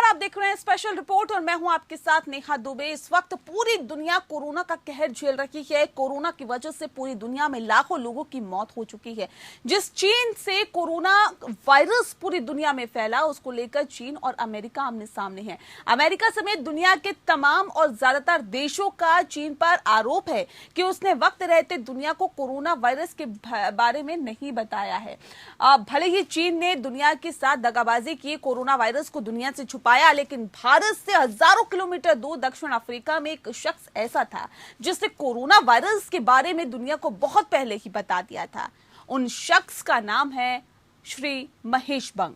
आप देख रहे हैं स्पेशल रिपोर्ट और मैं हूं आपके साथ नेहा दुबे। इस वक्त पूरी दुनिया कोरोना का कहर झेल रही है। कोरोना की वजह से पूरी दुनिया में लाखों लोगों की मौत हो चुकी है। जिस चीन से कोरोना वायरस पूरी दुनिया में फैला, उसको लेकर चीन और अमेरिका आमने सामने है। अमेरिका समेत दुनिया के तमाम और ज्यादातर देशों का चीन पर आरोप है कि उसने वक्त रहते दुनिया को कोरोना वायरस के बारे में नहीं बताया है। भले ही चीन ने दुनिया के साथ दगाबाजी की, कोरोना वायरस को दुनिया से छुपाया, लेकिन भारत से हजारों किलोमीटर दूर दक्षिण अफ्रीका में एक शख्स ऐसा था जिसने कोरोना वायरस के बारे में दुनिया को बहुत पहले ही बता दिया था। उन शख्स का नाम है श्री महेश बंग।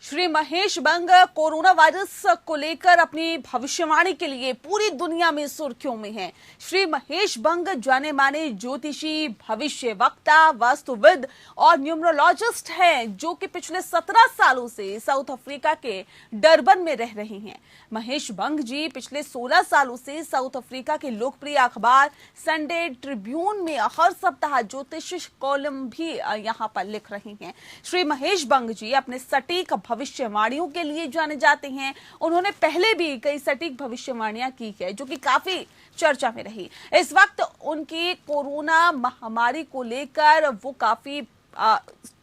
श्री महेश बंग कोरोना वायरस को लेकर अपनी भविष्यवाणी के लिए पूरी दुनिया में सुर्खियों में हैं। श्री महेश बंग जाने माने ज्योतिषी, भविष्य वक्ता, वास्तुविद और न्यूमरोलॉजिस्ट हैं, जो कि पिछले 17 सालों से साउथ अफ्रीका के डरबन में रह रहे हैं। महेश बंग जी पिछले 16 सालों से साउथ अफ्रीका के लोकप्रिय अखबार संडे ट्रिब्यून में हर सप्ताह ज्योतिष कॉलम भी यहां पर लिख रहे हैं। श्री महेश बंग जी अपने सटीक भविष्यवाणियों के लिए जाने जाते हैं। उन्होंने पहले भी कई सटीक भविष्यवाणियां की है, जो कि काफी चर्चा में रही। इस वक्त उनकी कोरोना महामारी को लेकर वो काफी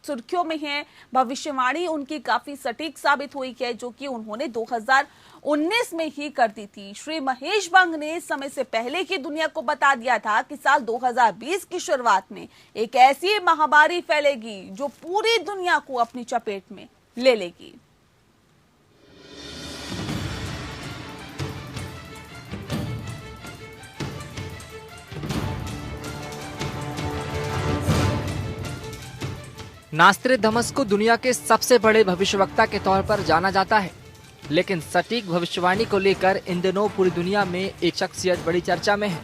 सुर्खियों में हैं। भविष्यवाणी उनकी काफी सटीक साबित हुई है, जो कि उन्होंने 2019 में ही कर दी थी। श्री महेश बंग ने समय से पहले ही दुनिया को बता दिया था कि साल 2020 की शुरुआत में एक ऐसी महामारी फैलेगी जो पूरी दुनिया को अपनी चपेट में ले लेगी। नास्ट्रेडमस को दुनिया के सबसे बड़े भविष्यवक्ता के तौर पर जाना जाता है, लेकिन सटीक भविष्यवाणी को लेकर इन दिनों पूरी दुनिया में एक शख्सियत बड़ी चर्चा में है।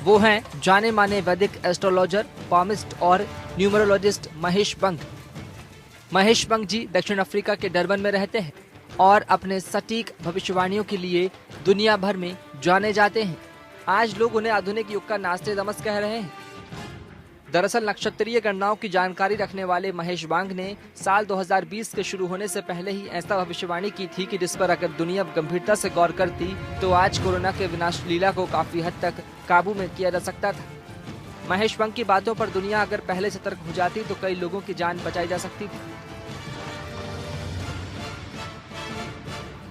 वो हैं जाने माने वैदिक एस्ट्रोलॉजर, पामिस्ट और न्यूमरोलॉजिस्ट महेश बंग। महेश बंग जी दक्षिण अफ्रीका के डरबन में रहते हैं और अपने सटीक भविष्यवाणियों के लिए दुनिया भर में जाने जाते हैं। आज लोग उन्हें आधुनिक युग का नास्ट्रेडमस कह रहे हैं। दरअसल नक्षत्रीय गणनाओं की जानकारी रखने वाले महेश बंग ने साल 2020 के शुरू होने से पहले ही ऐसा भविष्यवाणी की थी कि जिस पर अगर दुनिया गंभीरता से गौर करती तो आज कोरोना के विनाश लीला को काफी हद तक काबू में किया जा सकता था। महेश बंग की बातों पर दुनिया अगर पहले सतर्क हो जाती तो कई लोगों की जान बचाई जा सकती थी।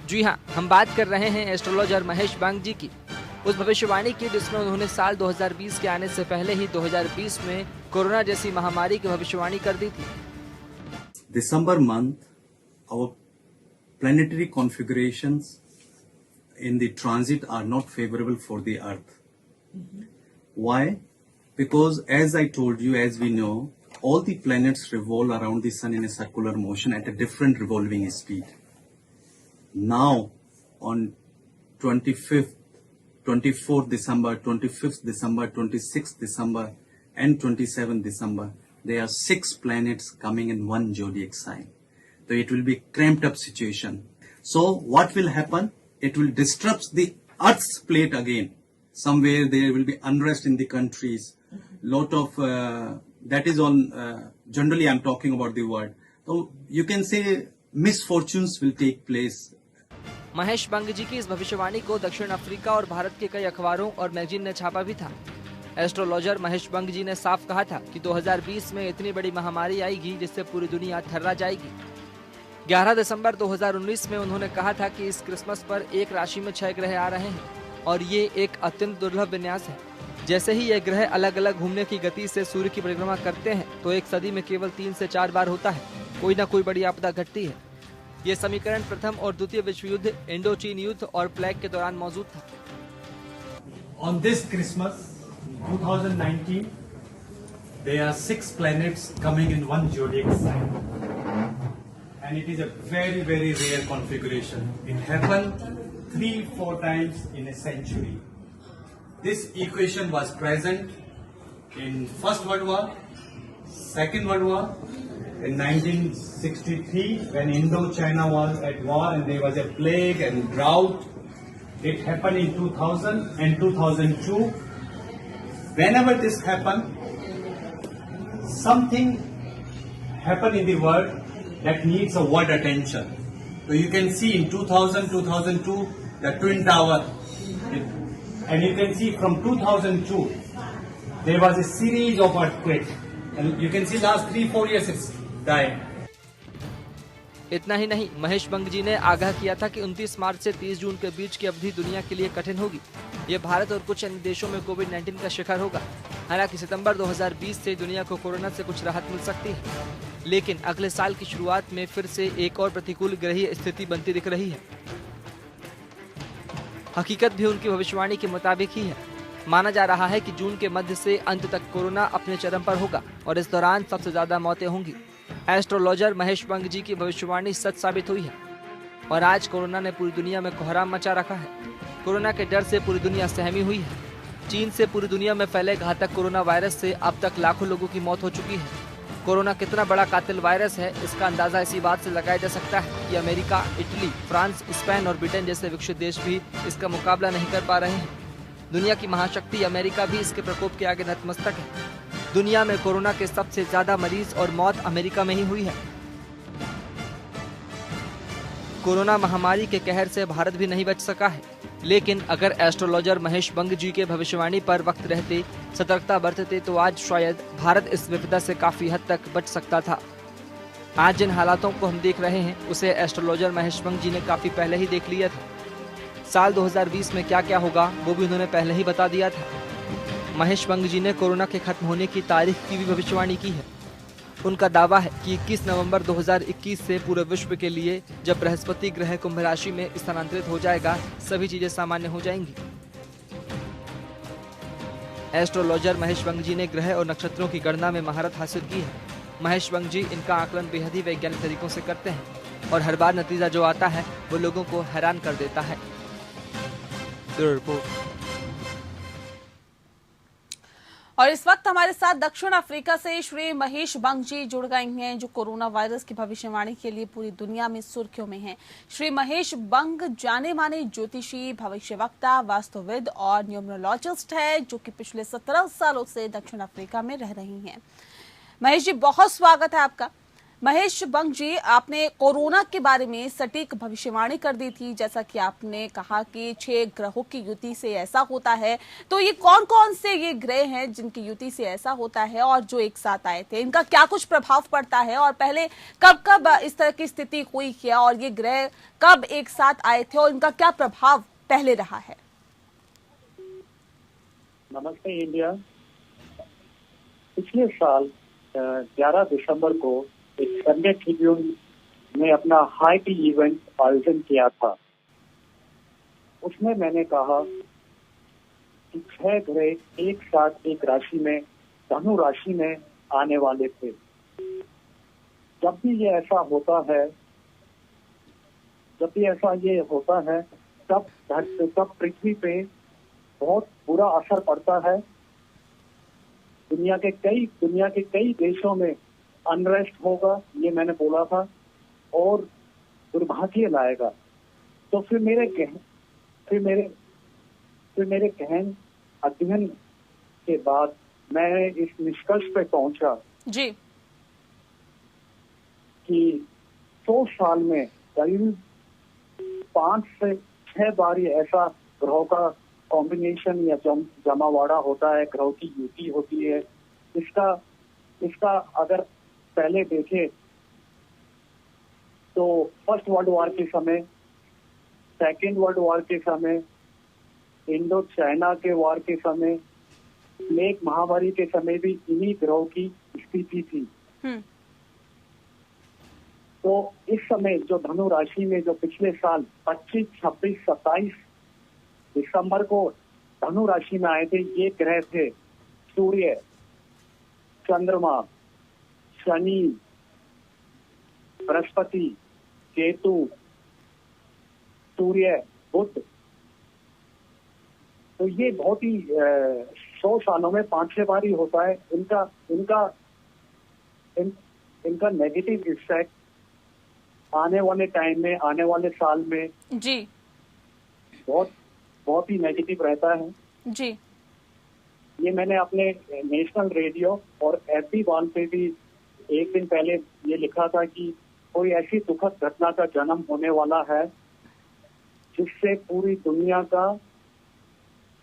जी हाँ, हम बात कर रहे हैं एस्ट्रोलॉजर महेश बंग जी की, उस भविष्यवाणी की जिसमें उन्होंने साल 2020 के आने से पहले ही 2020 में कोरोना जैसी महामारी की भविष्यवाणी कर दी थी। December month, our planetary configurations in the transit are not favorable for the Earth. Why? Because as I told you, as we know, all the planets revolve around the sun in a circular motion at a different revolving speed. Now, on 24th December, 25th December, 26th December and 27th December, there are 6 planets coming in one zodiac sign. So it will be cramped up situation. So what will happen? It will disrupt the Earth's plate again. Somewhere there will be unrest in the countries. Lot of, that is on, generally I'm talking about the world. So you can say misfortunes will take place. Mahesh बंग जी की इस भविष्यवाणी को दक्षिण Africa और भारत के कई अखबारों और मैगजीन ने छापा भी था। एस्ट्रोलॉजर महेश बंग जी ने साफ कहा था कि 2020 में इतनी बड़ी महामारी आएगी जिससे पूरी दुनिया थर्रा जाएगी। 11 दिसंबर 2019 में उन्होंने कहा था कि इस क्रिसमस पर एक राशि में 6 ग्रह आ रहे हैं और ये एक अत्यंत दुर्लभ विन्यास है। जैसे ही ये ग्रह अलग अलग घूमने की गति से सूर्य की परिक्रमा करते हैं तो एक सदी में केवल 3 से 4 बार होता है, कोई न कोई बड़ी आपदा घटती है। ये समीकरण प्रथम और द्वितीय विश्व युद्ध, इंडो चीन युद्ध और प्लेग के दौरान मौजूद था। On this Christmas 2019, there are 6 planets coming in one zodiac sign, and it is a very, very rare configuration. It happened 3-4 times in a century. This equation was present in First World War, Second World War, in 1963 when Indo-China was at war and there was a plague and drought. It happened in 2000 and 2002. Whenever this happened, something happened in the world that needs a world attention. So you can see in 2000, 2002, the Twin Tower. And you can see from 2002, there was a series of earthquakes. And you can see last 3-4 years it's died. इतना ही नहीं, महेश बंग जी ने आगाह किया था कि 29 मार्च से 30 जून के बीच की अवधि दुनिया के लिए कठिन होगी। ये भारत और कुछ अन्य देशों में कोविड-19 का शिखर होगा। हालांकि सितंबर 2020 से दुनिया को कोरोना से कुछ राहत मिल सकती है, लेकिन अगले साल की शुरुआत में फिर से एक और प्रतिकूल ग्रहीय स्थिति बनती दिख रही है। हकीकत भी उनकी भविष्यवाणी के मुताबिक ही है। माना जा रहा है कि जून के मध्य से अंत तक कोरोना अपने चरम पर होगा और इस दौरान सबसे ज्यादा मौतें होंगी। एस्ट्रोलॉजर महेश बंग जी की भविष्यवाणी सच साबित हुई है और आज कोरोना ने पूरी दुनिया में कोहराम मचा रखा है। कोरोना के डर से पूरी दुनिया सहमी हुई है। चीन से पूरी दुनिया में फैले घातक कोरोना वायरस से अब तक लाखों लोगों की मौत हो चुकी है। कोरोना कितना बड़ा कातिल वायरस है, इसका अंदाजा इसी बात से लगाया जा सकता है कि अमेरिका, इटली, फ्रांस, स्पेन और ब्रिटेन जैसे विकसित देश भी इसका मुकाबला नहीं कर पा रहे हैं। दुनिया की महाशक्ति अमेरिका भी इसके प्रकोप के आगे नतमस्तक है। दुनिया में कोरोना के सबसे ज्यादा मरीज और मौत अमेरिका में ही हुई है। कोरोना महामारी के कहर से भारत भी नहीं बच सका है, लेकिन अगर एस्ट्रोलॉजर महेश बंग जी के भविष्यवाणी पर वक्त रहते, सतर्कता बरतते तो आज शायद भारत इस विपदा से काफी हद तक बच सकता था। आज जिन हालातों को हम देख रहे हैं उसे एस्ट्रोलॉजर महेश बंग जी ने काफी पहले ही देख लिया था। साल 2020 में क्या क्या होगा वो भी उन्होंने पहले ही बता दिया था। महेश बंग जी ने कोरोना के खत्म होने की तारीख की भी भविष्यवाणी की है। उनका दावा है कि 21 नवंबर 2021 से पूरे विश्व के लिए जब बृहस्पति ग्रह कुंभ राशि में स्थानांतरित हो जाएगा, सभी चीजें सामान्य हो जाएंगी। एस्ट्रोलॉजर महेश बंग जी ने ग्रह और नक्षत्रों की गणना में महारत हासिल की है। महेश बंग जी इनका आकलन बेहद ही वैज्ञानिक तरीकों से करते हैं और हर बार नतीजा जो आता है वो लोगों को हैरान कर देता है। Bureau report. और इस वक्त हमारे साथ दक्षिण अफ्रीका से श्री महेश बंग जी जुड़ गए हैं, जो कोरोना वायरस की भविष्यवाणी के लिए पूरी दुनिया में सुर्खियों में हैं। श्री महेश बंग जाने माने ज्योतिषी, भविष्यवक्ता, वास्तुविद और न्यूमरोलॉजिस्ट है, जो कि पिछले 17 सालों से दक्षिण अफ्रीका में रह रही हैं। महेश जी, बहुत स्वागत है आपका। महेश बंग जी, आपने कोरोना के बारे में सटीक भविष्यवाणी कर दी थी, जैसा कि आपने कहा कि 6 ग्रहों की युति से ऐसा होता है। तो ये कौन कौन से ये ग्रह हैं जिनकी युति से ऐसा होता है और जो एक साथ आए थे, इनका क्या कुछ प्रभाव पड़ता है और पहले कब कब इस तरह की स्थिति हुई क्या, और ये ग्रह कब एक साथ आए थे और इनका क्या प्रभाव पहले रहा है? नमस्ते इंडिया। पिछले साल 11 दिसंबर को एक संडे ट्रिब्यून ने अपना हाई टी इवेंट आयोजन किया था। उसमें मैंने कहा कि 6 ग्रह एक साथ एक राशि में, धनु राशि में आने वाले थे। जब भी ये ऐसा होता है, तब पृथ्वी पे बहुत बुरा असर पड़ता है। दुनिया के कई देशों में अनरेस्ट होगा, ये मैंने बोला था, और दुर्भाग्य लाएगा। तो फिर मेरे अध्ययन के बाद मैं इस निष्कर्ष पे पहुंचा जी कि 100 साल में करीब 5 से 6 बार ये ऐसा ग्रहों का कॉम्बिनेशन या जमावाड़ा होता है, ग्रहों की युति होती है। इसका अगर पहले देखें तो फर्स्ट वर्ल्ड वॉर के समय, सेकेंड वर्ल्ड वॉर के समय, इंडो चाइना के वॉर के समय, प्लेग महामारी के समय भी इन्हीं ग्रहों की स्थिति थी। तो इस समय जो धनु राशि में जो पिछले साल 25, 26, 27 दिसंबर को धनु राशि में आए थे, ये ग्रह थे सूर्य, चंद्रमा, शनि, बृहस्पति, केतु, सूर्य, बुध। तो ये बहुत ही 100 सालों में 5-6 बार ही होता है। इनका नेगेटिव इफेक्ट आने वाले टाइम में, आने वाले साल में जी बहुत ही नेगेटिव रहता है। जी ये मैंने अपने नेशनल रेडियो और FB वॉल पे भी एक दिन पहले ये लिखा था कि कोई ऐसी दुखद घटना का जन्म होने वाला है जिससे पूरी दुनिया का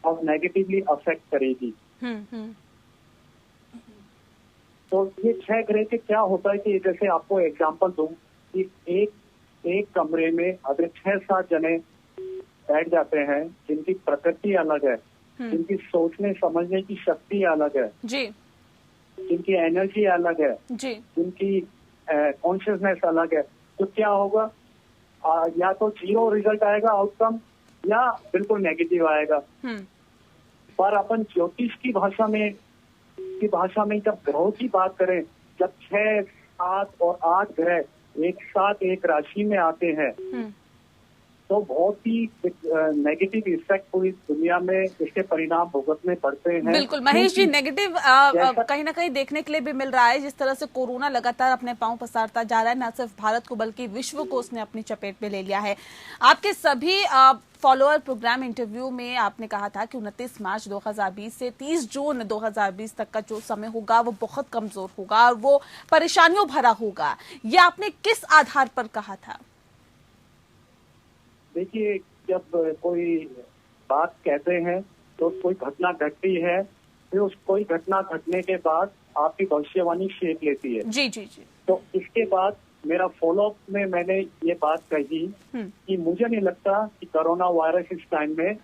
अब नेगेटिवली अफेक्ट करेगी। हम्म। तो ये 6 ग्रह के क्या होता है कि जैसे आपको एग्जांपल दूं कि एक कमरे में अगर 6-7 जने बैठ जाते हैं जिनकी प्रकृति अलग है, जिनकी सोचने समझने की शक्ति अलग है, जी जिनकी एनर्जी अलग है, जी जिनकी कॉन्शियसनेस अलग है, तो क्या होगा? या तो 0 रिजल्ट आएगा आउटकम या बिल्कुल नेगेटिव आएगा। पर अपन ज्योतिष की भाषा में जब ग्रहों की बात करें, जब 6, 7 और 8 ग्रह एक साथ एक राशि में आते हैं तो बहुत ही नेगेटिव इफेक्ट पूरी दुनिया में इसके परिणाम भुगतने पड़ते हैं। बिल्कुल महेश जी, नेगेटिव कहीं ना कहीं देखने के लिए भी मिल रहा है। जिस तरह से कोरोना लगातार अपने पांव पसारता जा रहा है, न सिर्फ भारत को बल्कि विश्व को उसने अपनी चपेट में ले लिया है। आपके सभी फॉलोअर प्रोग्राम इंटरव्यू में आपने कहा था कि 29 मार्च 2020 से 30 जून 2020 तक का जो समय होगा वो बहुत कमजोर होगा और वो परेशानियों भरा होगा। ये आपने किस आधार पर कहा था? देखिए, जब कोई बात कहते हैं तो कोई घटना घटती है, फिर उस कोई घटना घटने के बाद आपकी भविष्यवाणी शेप लेती है। जी जी जी। तो इसके बाद मेरा फॉलोअप में मैंने ये बात कही कि मुझे नहीं लगता कि कोरोना वायरस इस टाइम में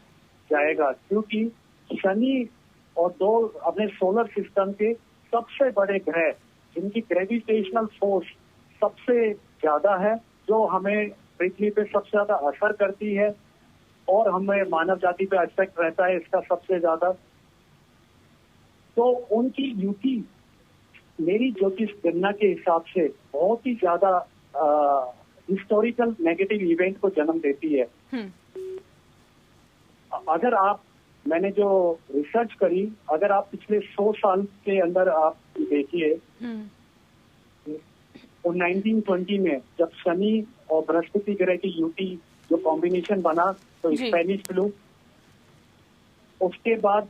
जाएगा, क्योंकि शनि और 2 अपने सोलर सिस्टम के सबसे बड़े ग्रह जिनकी ग्रेविटेशनल फोर्स सबसे ज्यादा है, जो हमें पृथ्वी पे सबसे ज्यादा असर करती है और हमें मानव जाति पे इफेक्ट रहता है इसका सबसे ज्यादा, तो उनकी युति मेरी ज्योतिष गणना के हिसाब से बहुत ही ज्यादा हिस्टोरिकल नेगेटिव इवेंट को जन्म देती है। अगर आप, मैंने जो रिसर्च करी, अगर आप पिछले 100 साल के अंदर आप देखिए, 1920 में जब शनि और बृहस्पति ग्रह की युति जो कॉम्बिनेशन बना तो स्पेनिश फ्लू, उसके बाद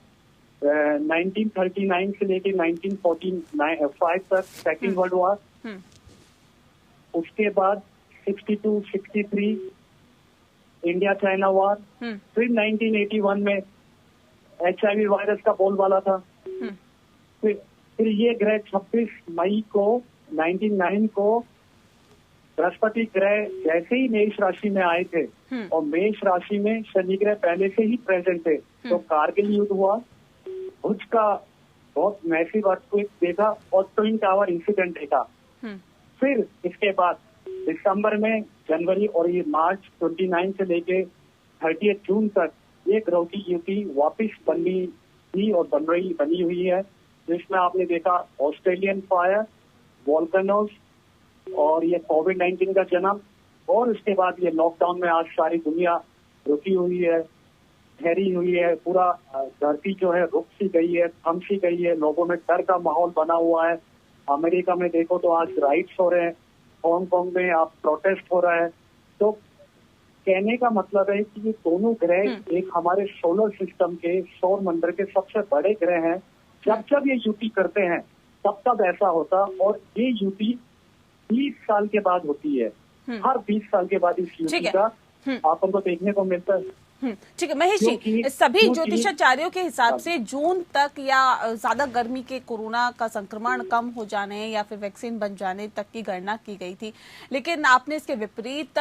1939 से लेके 1945 तक सेकेंड वर्ल्ड वॉर, उसके बाद 62-63 इंडिया चाइना वॉर, फिर 1981 में HIV वायरस का बोलबाला था, फिर ये ग्रह 26 मई को 1909 को बृहस्पति ग्रह जैसे ही मेष राशि में आए थे और मेष राशि में शनि ग्रह पहले से ही प्रेजेंट थे, तो कारगिल युद्ध हुआ, भुज का बहुत मैसिव अर्थक्वेक देखा और ट्विन टावर इंसिडेंट देखा। फिर इसके बाद दिसंबर में, जनवरी और ये मार्च 29 से लेके 30 जून तक ये ग्रहों की युति वापिस बनी थी और बनी हुई है, जिसमें आपने देखा ऑस्ट्रेलियन फायर, वॉल्केनोज और ये कोविड-19 का जन्म, और उसके बाद ये लॉकडाउन में आज सारी दुनिया रुकी हुई है, ठहरी हुई है, पूरा धरती जो है रुक सी गई है, थम सी गई है, लोगों में डर का माहौल बना हुआ है। अमेरिका में देखो तो आज राइट्स हो रहे हैं, हांगकांग में आप प्रोटेस्ट हो रहा है। तो कहने का मतलब है कि ये दोनों ग्रह एक हमारे सोलर सिस्टम के, सौर मंडल के सबसे बड़े ग्रह हैं। जब ये युति करते हैं तब ऐसा होता, और ये युति 20 साल के बाद होती है। हर 20 साल के बाद इस युति का अपन को देखने को मिलता है। ठीक है महेश जी, सभी ज्योतिषाचार्यों के हिसाब से जून तक या ज्यादा गर्मी के कोरोना का संक्रमण कम हो जाने या फिर वैक्सीन बन जाने तक की गणना की गई थी, लेकिन आपने इसके विपरीत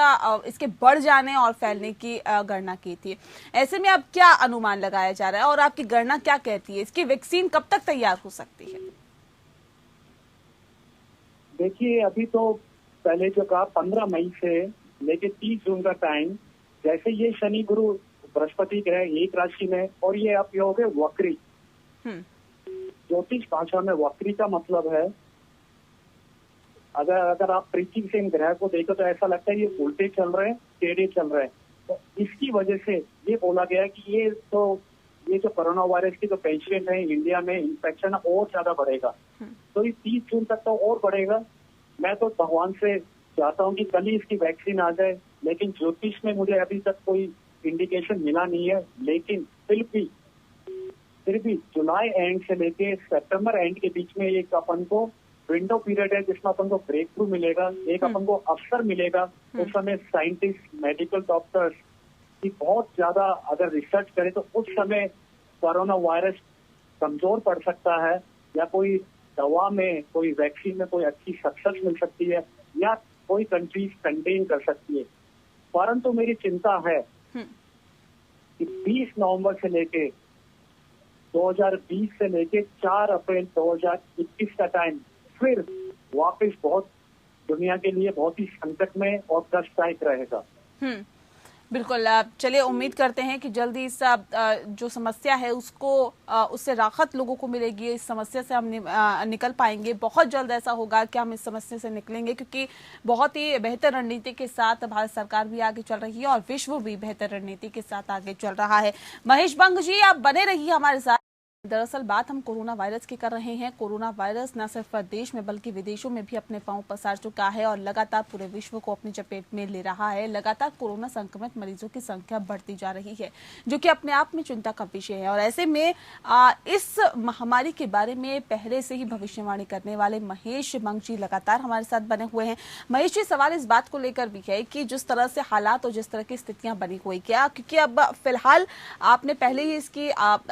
इसके बढ़ जाने और फैलने की गणना की थी। ऐसे में अब क्या अनुमान लगाया जा रहा है और आपकी गणना क्या कहती है? इसकी वैक्सीन कब तक तैयार हो सकती है? देखिए, अभी तो पहले जो कहा 15 मई से लेके 30 जून का टाइम, जैसे ये शनि गुरु बृहस्पति ग्रह एक राशि में, और ये आप हो गए वक्री। ज्योतिष भाषा में वक्री का मतलब है, अगर आप पृथ्वी से इन ग्रह को देखो तो ऐसा लगता है ये उल्टे चल रहे हैं, टेढ़े चल रहे हैं। तो इसकी वजह से ये बोला गया कि ये जो कोरोना वायरस की जो पेशेंट है इंडिया में, इन्फेक्शन और ज्यादा बढ़ेगा। तो ये 30 जून तक तो और बढ़ेगा, मैं तो भगवान से चाहता हूँ कि कल ही इसकी वैक्सीन आ जाए, लेकिन ज्योतिष में मुझे अभी तक कोई इंडिकेशन मिला नहीं है। लेकिन फिर भी जुलाई एंड से लेके सितंबर एंड के बीच में एक अपन को विंडो पीरियड है जिसमें अपन को ब्रेक थ्रू मिलेगा, एक अपन को अवसर मिलेगा। उस समय साइंटिस्ट, मेडिकल डॉक्टर्स की बहुत ज्यादा अगर रिसर्च करे तो उस समय कोरोना वायरस कमजोर पड़ सकता है, या कोई दवा में, कोई वैक्सीन में कोई अच्छी सक्सेस मिल सकती है, या कोई कंट्रीज कंटेन कर सकती है। परंतु मेरी चिंता है कि 20 नवंबर से लेके 2020 से लेके 4 अप्रैल 2021 का टाइम फिर वापस बहुत दुनिया के लिए बहुत ही संकट में और कष्टदायक रहेगा। बिल्कुल। चलिए, उम्मीद करते हैं कि जल्दी इस जो समस्या है उसको उससे राहत लोगों को मिलेगी, इस समस्या से हम निकल पाएंगे। बहुत जल्द ऐसा होगा कि हम इस समस्या से निकलेंगे, क्योंकि बहुत ही बेहतर रणनीति के साथ भारत सरकार भी आगे चल रही है और विश्व भी बेहतर रणनीति के साथ आगे चल रहा है। महेश बंग जी, आप बने रहिए हमारे साथ। दरअसल बात हम कोरोना वायरस की कर रहे हैं। कोरोना वायरस न सिर्फ देश में बल्कि विदेशों में भी अपने पांव पसार चुका है और लगातार पूरे विश्व को अपनी चपेट में ले रहा है। लगातार कोरोना संक्रमित मरीजों की संख्या बढ़ती जा रही है, जो कि अपने आप में चिंता का विषय है। और ऐसे में इस महामारी के बारे में पहले से ही भविष्यवाणी करने वाले महेश बंग जी लगातार हमारे साथ बने हुए हैं। महेश जी, सवाल इस बात को लेकर भी है कि जिस तरह से हालात और जिस तरह की स्थितियां बनी हुई, क्या क्योंकि अब फिलहाल आपने पहले ही इसकी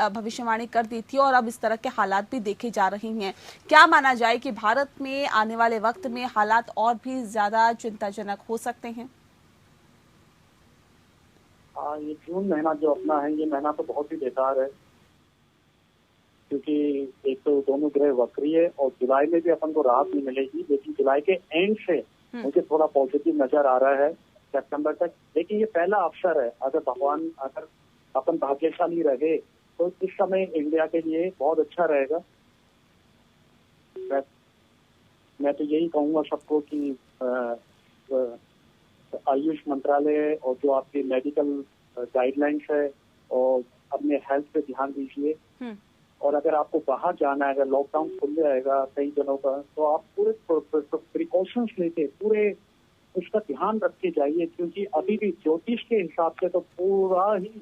भविष्यवाणी कर दी थी और अब इस तरह के हालात भी देखे जा रही हैं, क्या माना जाए कि भारत में आने वाले वक्त में हालात और भी ज्यादा चिंताजनक हो सकते हैं? ये जून महीना जो अपना है, ये महीना तो बहुत ही बेकार है, क्योंकि एक तो दोनों ग्रह वक्री है और जुलाई में भी अपन को राहत नहीं मिलेगी। लेकिन जुलाई के एंड से मुझे थोड़ा पॉजिटिव नजर आ रहा है सितंबर तक। लेकिन ये पहला अवसर है, अगर अपन भाग्यशाली रहे तो इस समय इंडिया के लिए बहुत अच्छा रहेगा। मैं तो यही कहूंगा सबको कि आयुष मंत्रालय और जो आपकी मेडिकल गाइडलाइंस है और अपने हेल्थ पे ध्यान दीजिए। और अगर आपको बाहर जाना है, अगर लॉकडाउन खुल जाएगा कई दिनों का, तो आप पूरे प्रिकॉशंस लेके पूरे उसका ध्यान रख के जाइए। क्योंकि अभी भी ज्योतिष के हिसाब से तो पूरा ही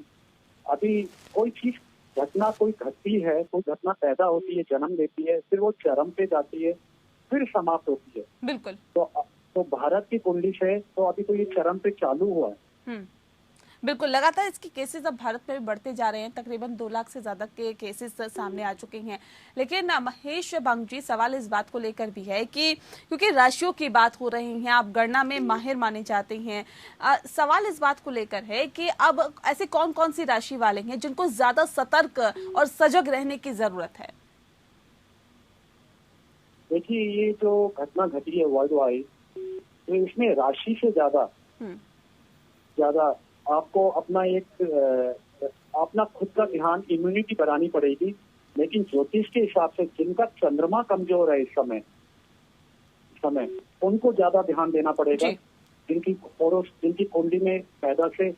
अभी कोई चीज घटना कोई घटती है, कोई घटना पैदा होती है, जन्म लेती है, फिर वो चरम पे जाती है, फिर समाप्त होती है। बिल्कुल। तो भारत की कुंडली से तो अभी तो ये चरम पे चालू हुआ है। बिल्कुल, लगातार इसके केसेस अब भारत में भी बढ़ते जा रहे हैं। तकरीबन 2 लाख से ज्यादा के केसेस सामने आ चुके हैं। लेकिन महेश बंग जी, सवाल इस बात को लेकर भी है कि क्योंकि राशियों की बात हो रही है, आप गणना में माहिर माने जाते हैं, सवाल इस बात को लेकर है कि अब ऐसे कौन कौन सी राशि वाले हैं जिनको ज्यादा सतर्क और सजग रहने की जरूरत है? देखिए, ये जो घटना घटी है वर्ल्ड वाइड, तो इसमें राशि से ज्यादा आपको अपना खुद का ध्यान, इम्यूनिटी बढ़ानी पड़ेगी। लेकिन ज्योतिष के हिसाब से जिनका चंद्रमा कमजोर है इस समय उनको ज्यादा ध्यान देना पड़ेगा। जिनकी कुंडली में पैदा से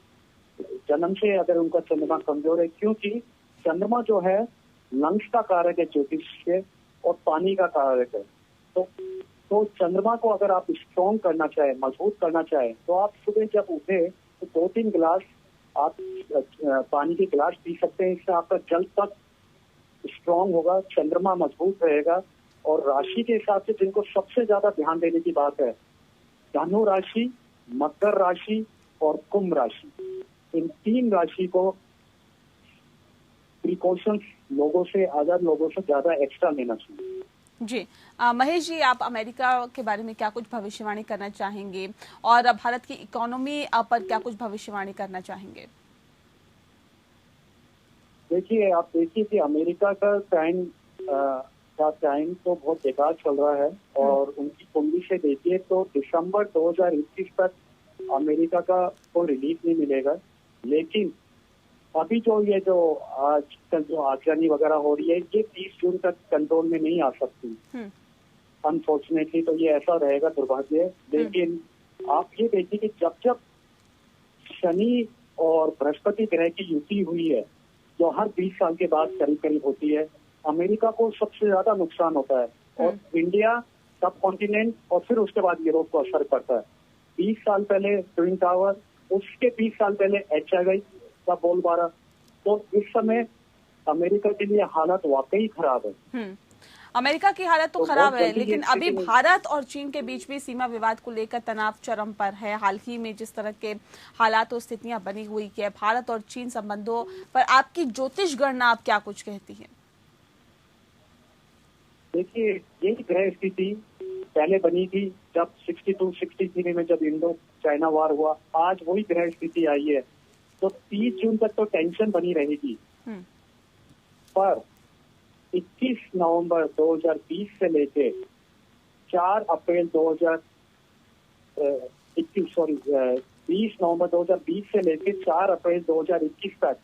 जन्म से अगर उनका चंद्रमा कमजोर है, क्योंकि चंद्रमा जो है लंग्स का कारक है ज्योतिष से और पानी का कारक है। तो चंद्रमा को अगर आप स्ट्रॉन्ग करना चाहे, मजबूत करना चाहे, तो आप सुबह जब उठे तो 2-3 गिलास आप पानी के गिलास पी सकते हैं। इससे आपका जल तक स्ट्रॉन्ग होगा, चंद्रमा मजबूत रहेगा। और राशि के हिसाब से जिनको सबसे ज्यादा ध्यान देने की बात है, धनु राशि, मकर राशि और कुंभ राशि, इन 3 राशि को प्रिकॉशंस अदर लोगों से ज्यादा एक्स्ट्रा लेना चाहिए। जी, महेश जी, आप अमेरिका के बारे में क्या कुछ भविष्यवाणी करना चाहेंगे और भारत की इकोनॉमी पर क्या कुछ भविष्यवाणी करना चाहेंगे? देखिए, आप देखिए कि अमेरिका का टाइम तो बहुत बेकार चल रहा है और उनकी कुंडली से देखिए तो दिसंबर 2021 तक अमेरिका का कोई रिलीफ नहीं मिलेगा। लेकिन अभी जो आजकल जो आगजनी वगैरह हो रही है, ये 30 जून तक कंट्रोल में नहीं आ सकती। अनफॉर्चुनेटली तो ये ऐसा रहेगा, दुर्भाग्य। लेकिन आप ये देखिए कि जब शनि और बृहस्पति ग्रह की युति हुई है, जो हर 20 साल के बाद करीब होती है, अमेरिका को सबसे ज्यादा नुकसान होता है। और इंडिया सब कॉन्टिनेंट और फिर उसके बाद यूरोप को असर पड़ता है। 20 साल पहले ट्विन टावर, उसके 20 साल पहले HIV का बोलबाला। तो इस समय अमेरिका के लिए हालत वाकई खराब है। अमेरिका की हालत तो तो खराब बहुत है, जल्दी लेकिन ये अभी स्थिति में- भारत और चीन के बीच भी सीमा विवाद को लेकर तनाव चरम पर है। हाल ही में जिस तरह के हालात और स्थितियां बनी हुई है, भारत और चीन संबंधों पर आपकी ज्योतिष गणना आप क्या कुछ कहती है? देखिए, यही ग्रह स्थिति पहले बनी थी जब 62-63 में जब इंडो चाइना वार हुआ। आज वही ग्रह स्थिति आई है। तो 30 जून तक तो टेंशन बनी रहेगी, पर 21 नवंबर 2020 से लेके 20 नवंबर 2020 से लेके 4 अप्रैल 2021 तक,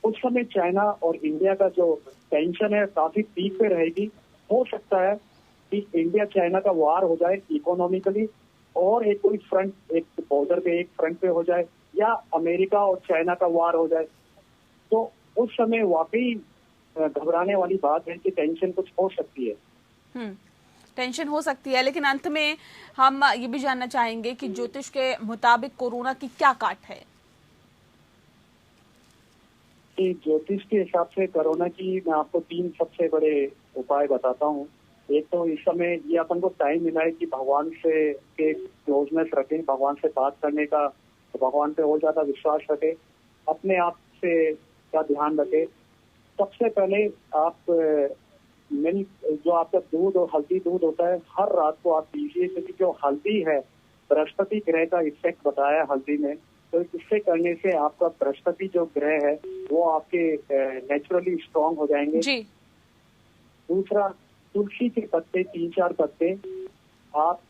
उस समय चाइना और इंडिया का जो टेंशन है काफी पीक पे रहेगी। हो सकता है कि इंडिया चाइना का वार हो जाए इकोनॉमिकली, और एक कोई फ्रंट, एक बॉर्डर पे एक फ्रंट पे हो जाए, या अमेरिका और चाइना का वार हो जाए। तो उस समय वाकई घबराने वाली बात है कि टेंशन कुछ हो सकती है। टेंशन हो सकती है, लेकिन अंत में हम ये भी जानना चाहेंगे कि ज्योतिष के मुताबिक कोरोना की क्या काट है? कि ज्योतिष के हिसाब से कोरोना की मैं आपको 3 सबसे बड़े उपाय बताता हूँ। एक तो इस समय ये अपन को टाइम मिला है कि भगवान से के क्लोजनेस रखें, भगवान से बात करने का, तो भगवान पे और ज्यादा विश्वास रखें, अपने आप से का ध्यान रखें। सबसे पहले आप मिल्क, जो आपका दूध और हल्दी दूध होता है, हर रात को आप पीजिए, क्योंकि जो हल्दी है बृहस्पति ग्रह का इफेक्ट बताया है हल्दी में। तो इससे करने से आपका बृहस्पति जो ग्रह है वो आपके नेचुरली स्ट्रांग हो जाएंगे जी। दूसरा, तुलसी के पत्ते 3-4 पत्ते आप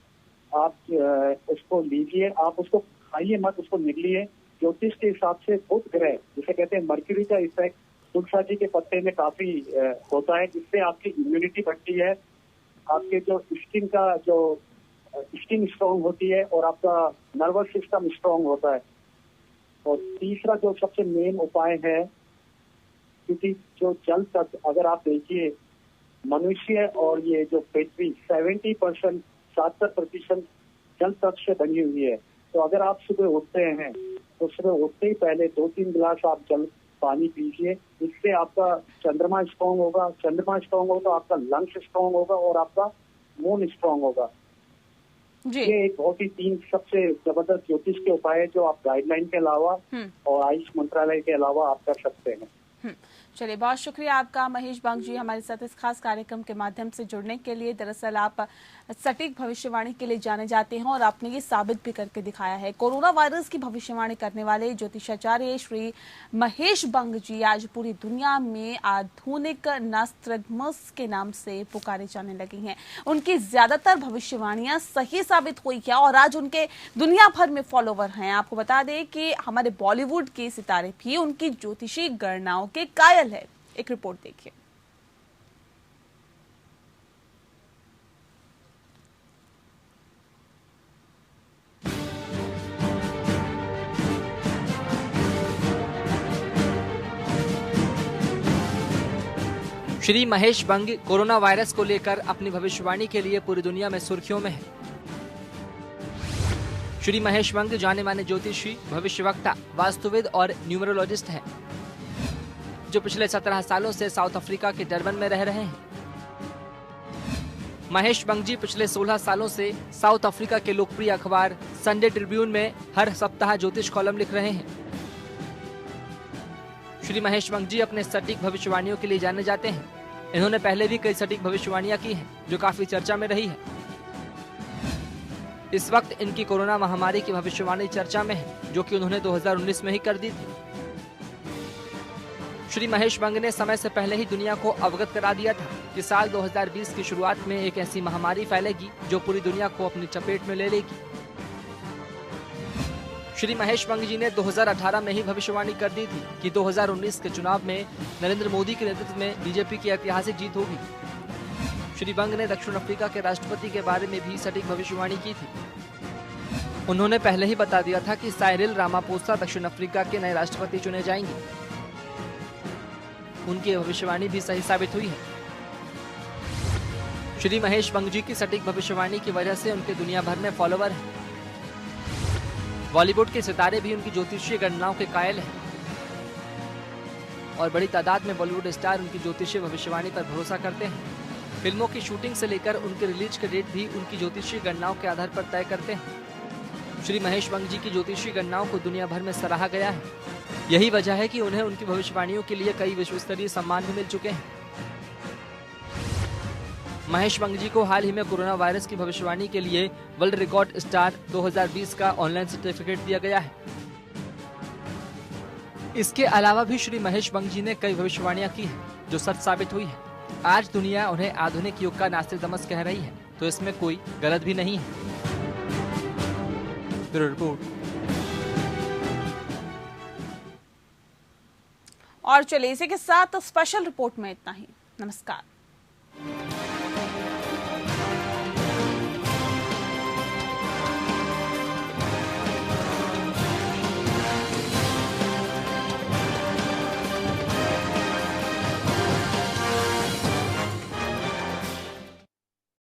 उसको लीजिए, आप उसको खाइए मत, उसको निगलिए। ज्योतिष के हिसाब से बुध ग्रह, जिसे कहते हैं मर्क्यूरी का इफेक्ट, तुलसी के पत्ते में काफी होता है, जिससे आपकी इम्यूनिटी बढ़ती है, आपके जो स्किन स्ट्रांग होती है, और आपका नर्वस सिस्टम स्ट्रांग होता है। और तीसरा जो सबसे मेन उपाय है, क्योंकि जो जल तत्व, अगर आप देखिए मनुष्य और ये जो पृथ्वी 70% 70% जल तत्व से बनी हुई है। तो अगर आप सुबह उठते हैं तो सुबह उठते ही पहले 2-3 गिलास आप पानी पीजिए। इससे आपका चंद्रमा स्ट्रांग होगा, चंद्रमा स्ट्रांग होगा तो आपका लंग्स स्ट्रांग होगा और आपका मून स्ट्रांग होगा। जी। ये एक बहुत ही 3 सबसे जबरदस्त ज्योतिष के उपाय है जो आप गाइडलाइन के अलावा और आयुष मंत्रालय के अलावा आप कर सकते हैं। चलिए, बहुत शुक्रिया आपका महेश बंग जी हमारे साथ इस खास कार्यक्रम के माध्यम से जुड़ने के लिए। दरअसल आप सटीक भविष्यवाणी के लिए जाने जाते हैं और आपने ये साबित भी करके दिखाया है। कोरोना वायरस की भविष्यवाणी करने वाले ज्योतिषाचार्य श्री महेश बंग जी आज पूरी दुनिया में आधुनिक नॉस्ट्रेडमस के नाम से पुकारे जाने लगी हैं। उनकी ज्यादातर भविष्यवाणियां सही साबित हुई है और आज उनके दुनिया भर में फॉलोवर हैं। आपको बता दें कि हमारे बॉलीवुड के सितारे भी उनकी ज्योतिषी गणनाओं के कायल है। एक रिपोर्ट देखिए। श्री महेश बंग कोरोना वायरस को लेकर अपनी भविष्यवाणी के लिए पूरी दुनिया में सुर्खियों में है। श्री महेश बंग जाने माने ज्योतिषी, भविष्यवक्ता, वास्तुविद और न्यूमरोलॉजिस्ट हैं, जो पिछले 17 सालों से साउथ अफ्रीका के डरबन में रह रहे हैं। महेश बंग जी पिछले 16 सालों से साउथ अफ्रीका के लोकप्रिय अखबार संडे ट्रिब्यून में हर सप्ताह ज्योतिष कॉलम लिख रहे हैं। श्री महेश बंग जी अपने सटीक भविष्यवाणियों के लिए जाने जाते हैं। इन्होंने पहले भी कई सटीक भविष्यवाणियां की हैं, जो काफी चर्चा में रही है। इस वक्त इनकी कोरोना महामारी की भविष्यवाणी चर्चा में है, जो कि उन्होंने 2019 में ही कर दी थी। श्री महेश बंग ने समय से पहले ही दुनिया को अवगत करा दिया था कि साल 2020 की शुरुआत में एक ऐसी महामारी फैलेगी जो पूरी दुनिया को अपनी चपेट में ले लेगी। श्री महेश बंग जी ने 2018 में ही भविष्यवाणी कर दी थी कि 2019 के चुनाव में नरेंद्र मोदी के नेतृत्व में बीजेपी की ऐतिहासिक जीत होगी। श्री बंग ने दक्षिण अफ्रीका के राष्ट्रपति के बारे में भी सटीक भविष्यवाणी की थी। उन्होंने पहले ही बता दिया था कि साइरिल रामापोसा दक्षिण अफ्रीका के नए राष्ट्रपति चुने जाएंगे। उनकी भविष्यवाणी भी सही साबित हुई है। श्री महेश बंग जी की सटीक भविष्यवाणी की वजह से उनके दुनिया भर में फॉलोवर हैं। बॉलीवुड के सितारे भी उनकी ज्योतिषीय गणनाओं के कायल हैं और बड़ी तादाद में बॉलीवुड स्टार उनकी ज्योतिषीय भविष्यवाणी पर भरोसा करते हैं। फिल्मों की शूटिंग से लेकर उनके रिलीज के डेट भी उनकी ज्योतिषीय गणनाओं के आधार पर तय करते हैं। श्री महेश बंग जी की ज्योतिषीय गणनाओं को दुनिया भर में सराहा गया है। यही वजह है कि उन्हें उनकी भविष्यवाणियों के लिए कई विश्व स्तरीय सम्मान भी मिल चुके हैं। महेश बंग जी को हाल ही में कोरोना वायरस की भविष्यवाणी के लिए वर्ल्ड रिकॉर्ड स्टार 2020 का ऑनलाइन सर्टिफिकेट दिया गया है। इसके अलावा भी श्री महेश बंग जी ने कई भविष्यवाणियां की हैं जो सच साबित हुई है। आज दुनिया उन्हें आधुनिक युग का नास्तिकदमस कह रही है, तो इसमें कोई गलत भी नहीं है। Bureau report. और चलिए इसी के साथ स्पेशल रिपोर्ट में इतना ही। नमस्कार।